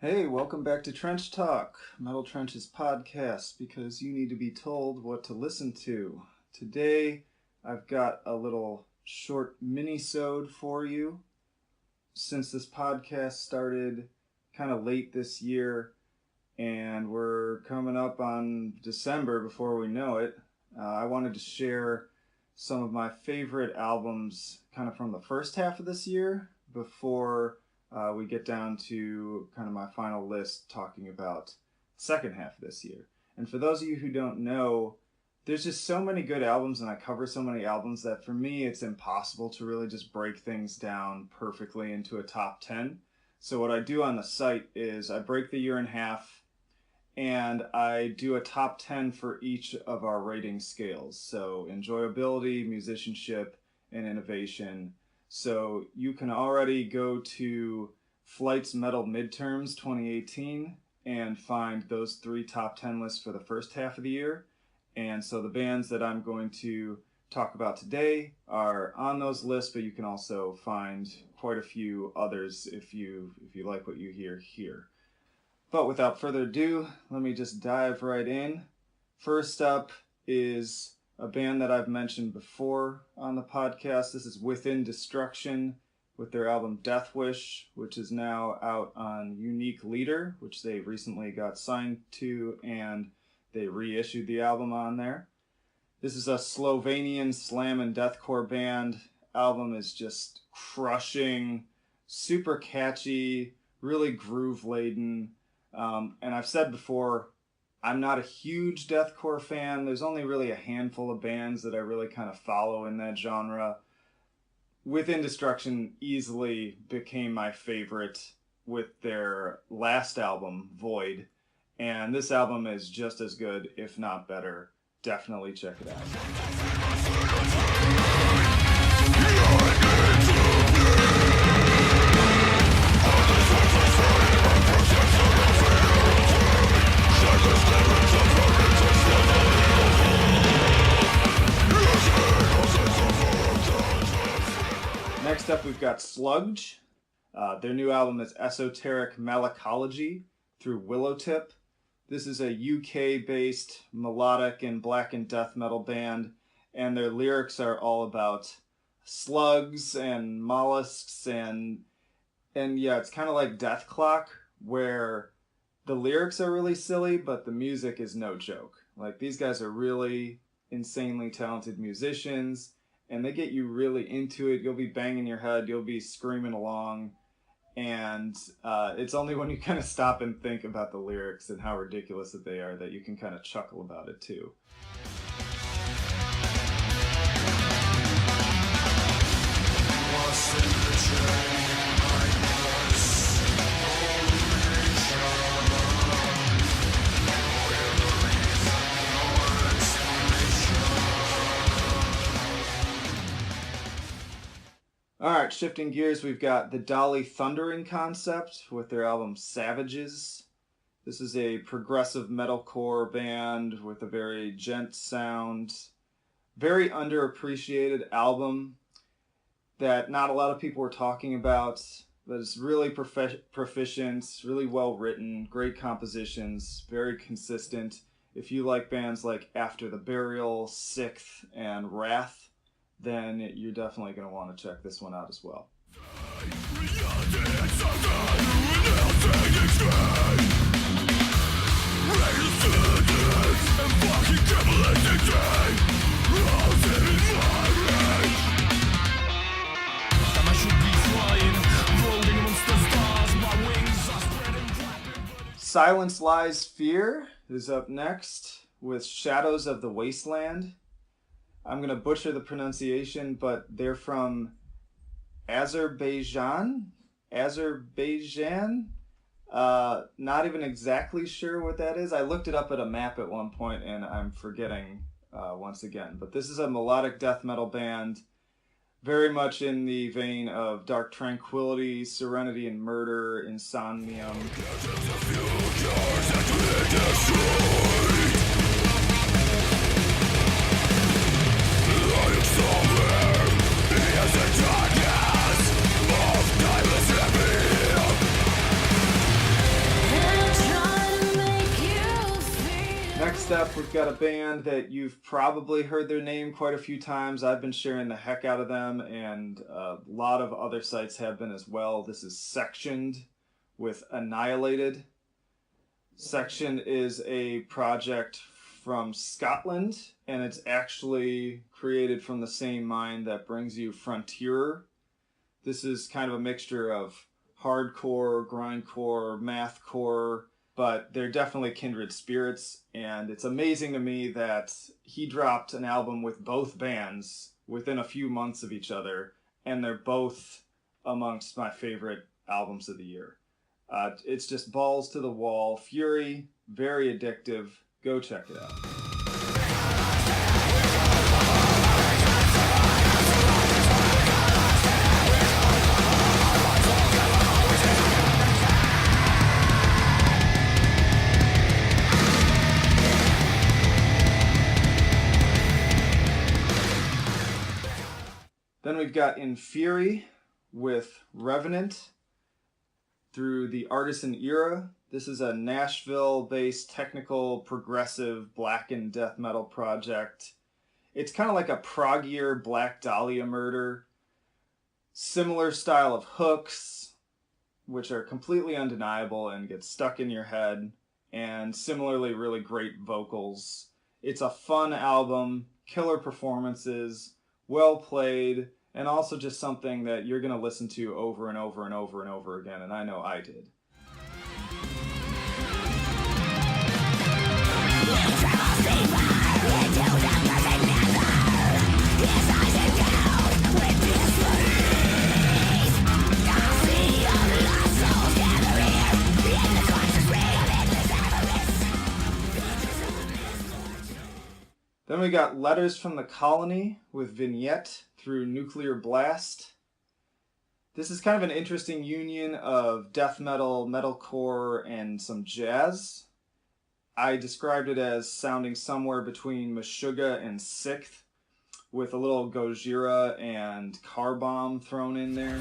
Hey, welcome back to Trench Talk, Metal Trenches podcast, because you need to be told what to listen to. Today, I've got a little short mini-sode for you. Since this podcast started kind of late this year, and we're coming up on December before we know it, I wanted to share some of my favorite albums kind of from the first half of this year before we get down to kind of my final list talking about the second half of this year. And for those of you who don't know, there's just so many good albums and I cover so many albums that for me it's impossible to really just break things down perfectly into a top 10. So what I do on the site is I break the year in half and I do a top 10 for each of our rating scales. So enjoyability, musicianship, and innovation. So you can already go to Flight's Metal Midterms 2018 and find those 3 top 10 lists for the first half of the year. And so the bands that I'm going to talk about today are on those lists, but you can also find quite a few others if you like what you hear here. But without further ado, let me just dive right in. First up is a band that I've mentioned before on the podcast. This is Within Destruction with their album Death Wish, which is now out on Unique Leader, which they recently got signed to, and they reissued the album on there. This is a Slovenian slam and deathcore band. Album is just crushing, super catchy, really groove-laden. And I've said before, I'm not a huge deathcore fan. There's only really a handful of bands that I really kind of follow in that genre. Within Destruction easily became my favorite with their last album, Void. And this album is just as good, if not better. Definitely check it out. Next up, we've got Sludge. Their new album is Esoteric Malacology through Willowtip. This is a UK-based melodic and black and death metal band, and their lyrics are all about slugs and mollusks, and yeah, it's kind of like Death Clock, where the lyrics are really silly, but the music is no joke. Like, these guys are really insanely talented musicians, and they get you really into it. You'll be banging your head, you'll be screaming along, and it's only when you kind of stop and think about the lyrics and how ridiculous that they are that you can kind of chuckle about it too. Alright, shifting gears, we've got the Dolly Thundering Concept with their album Savages. This is a progressive metalcore band with a very gent sound. Very underappreciated album that not a lot of people were talking about, but it's really proficient, really well written, great compositions, very consistent. If you like bands like After the Burial, Sixth, and Wrath, then you're definitely going to want to check this one out as well. Silence Lies Fear is up next with Shadows of the Wasteland. I'm going to butcher the pronunciation, but they're from Azerbaijan? Not even exactly sure what that is. I looked it up at a map at one point, and I'm forgetting once again. But this is a melodic death metal band, very much in the vein of Dark Tranquillity, Serenity and Murder, Insomnium. up, we've got a band that you've probably heard their name quite a few times. I've been sharing the heck out of them, and a lot of other sites have been as well. This is Sectioned with Annihilated. Section is a project from Scotland, and it's actually created from the same mind that brings you Frontierer. This is kind of a mixture of hardcore, grindcore, mathcore, but they're definitely kindred spirits, and it's amazing to me that he dropped an album with both bands within a few months of each other, and they're both amongst my favorite albums of the year. It's just balls to the wall, fury, very addictive. Go check it out. Then we've got In Fury with Revenant through the Artisan Era. This is a Nashville-based technical progressive black and death metal project. It's kind of like a proggier Black Dahlia Murder. Similar style of hooks, which are completely undeniable and get stuck in your head, and similarly really great vocals. It's a fun album, killer performances, well played, and also just something that you're going to listen to over and over and over and over again, and I know I did. Then we got Letters from the Colony with Vignette through Nuclear Blast. This is kind of an interesting union of death metal, metalcore, and some jazz. I described it as sounding somewhere between Meshuggah and Sixth, with a little Gojira and Car Bomb thrown in there.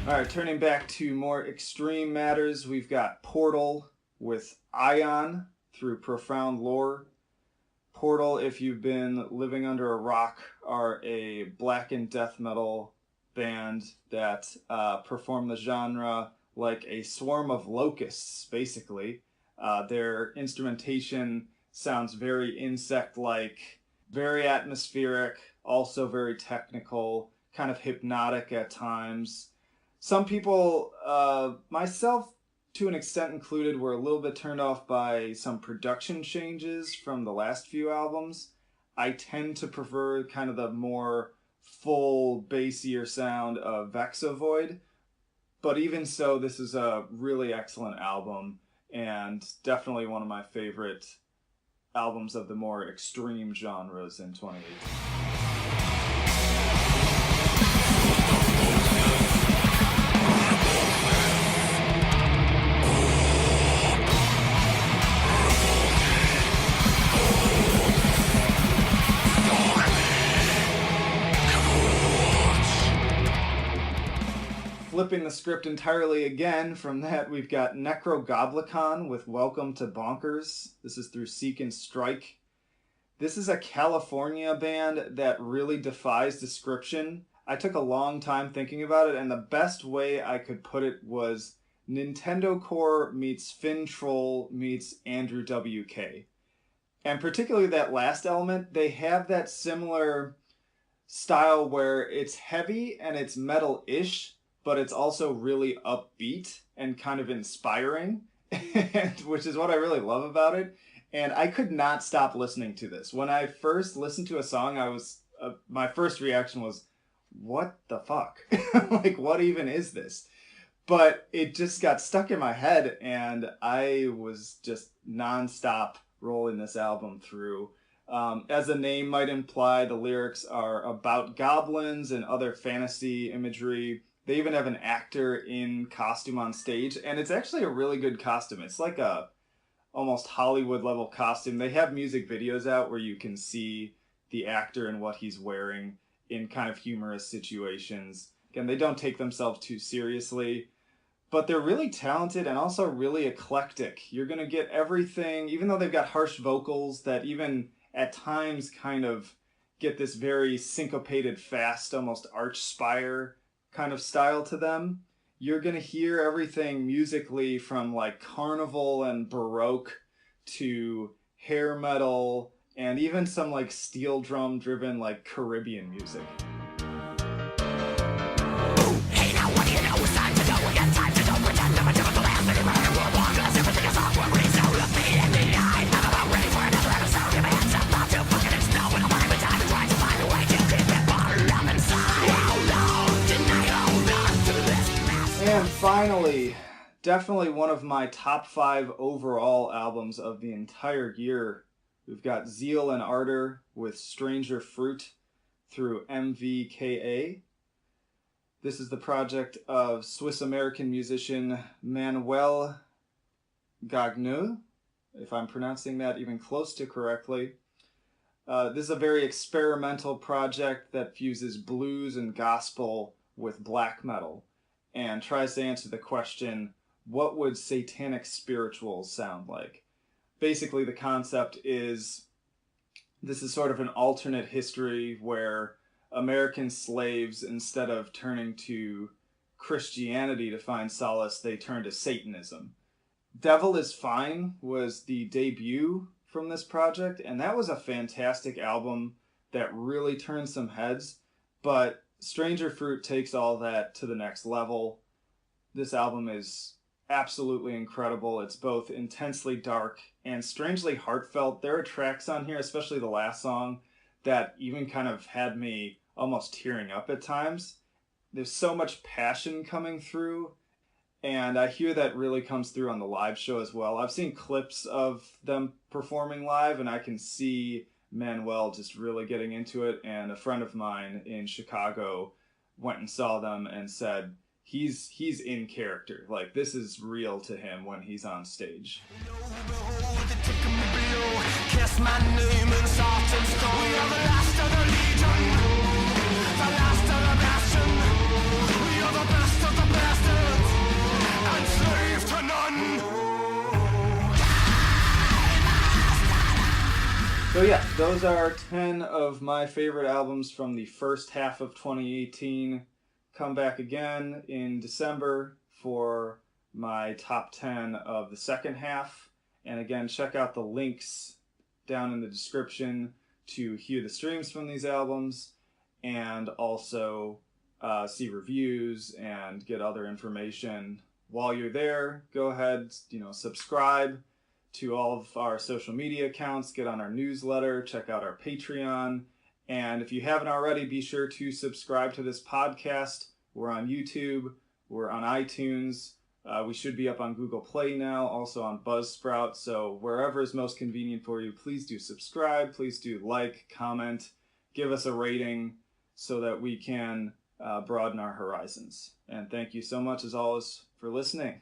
Alright, turning back to more extreme matters, we've got Portal with Ion through Profound Lore. Portal, if you've been living under a rock, are a black and death metal band that perform the genre like a swarm of locusts, basically. Their instrumentation sounds very insect-like, very atmospheric, also very technical, kind of hypnotic at times. Some people, myself to an extent included, were a little bit turned off by some production changes from the last few albums. I tend to prefer kind of the more full, bassier sound of Vexavoid. But even so, this is a really excellent album, and definitely one of my favorite albums of the more extreme genres in 2018. Flipping the script entirely again, from that we've got Necrogoblicon with Welcome to Bonkers. This is through Seek and Strike. This is a California band that really defies description. I took a long time thinking about it, and the best way I could put it was Nintendo Core meets Finn Troll meets Andrew WK. And particularly that last element, they have that similar style where it's heavy and it's metal-ish, but it's also really upbeat and kind of inspiring, which is what I really love about it. And I could not stop listening to this. When I first listened to a song, my first reaction was, what the fuck? Like, what even is this? But it just got stuck in my head, and I was just nonstop rolling this album through. As the name might imply, the lyrics are about goblins and other fantasy imagery, They even have an actor in costume on stage, and it's actually a really good costume. It's like a almost Hollywood level costume. They have music videos out where you can see the actor and what he's wearing in kind of humorous situations. Again, they don't take themselves too seriously, but they're really talented and also really eclectic. You're going to get everything, even though they've got harsh vocals that even at times kind of get this very syncopated, fast, almost arch spire kind of style to them. You're going to hear everything musically from like carnival and baroque to hair metal and even some like steel drum driven like Caribbean music. And finally, definitely one of my top 5 overall albums of the entire year. We've got Zeal and Ardor with Stranger Fruit through MVKA. This is the project of Swiss-American musician Manuel Gagneux, if I'm pronouncing that even close to correctly. This is a very experimental project that fuses blues and gospel with black metal and tries to answer the question, what would satanic spirituals sound like? Basically, the concept is this is sort of an alternate history where American slaves, instead of turning to Christianity to find solace, they turn to Satanism. Devil is Fine was the debut from this project, and that was a fantastic album that really turned some heads, but Stranger Fruit takes all that to the next level. This album is absolutely incredible. It's both intensely dark and strangely heartfelt. There are tracks on here, especially the last song, that even kind of had me almost tearing up at times. There's so much passion coming through, and I hear that really comes through on the live show as well. I've seen clips of them performing live, and I can see Manuel just really getting into it, and a friend of mine in Chicago went and saw them and said he's in character. Like, this is real to him when he's on stage. So yeah, those are 10 of my favorite albums from the first half of 2018. Come back again in December for my top 10 of the second half. And again, check out the links down in the description to hear the streams from these albums and also see reviews and get other information. While you're there, go ahead, subscribe to all of our social media accounts, get on our newsletter, check out our Patreon, and if you haven't already, be sure to subscribe to this podcast. We're on YouTube, we're on iTunes, we should be up on Google Play now, also on Buzzsprout, so wherever is most convenient for you, please do subscribe, please do like, comment, give us a rating so that we can broaden our horizons. And thank you so much, as always, for listening.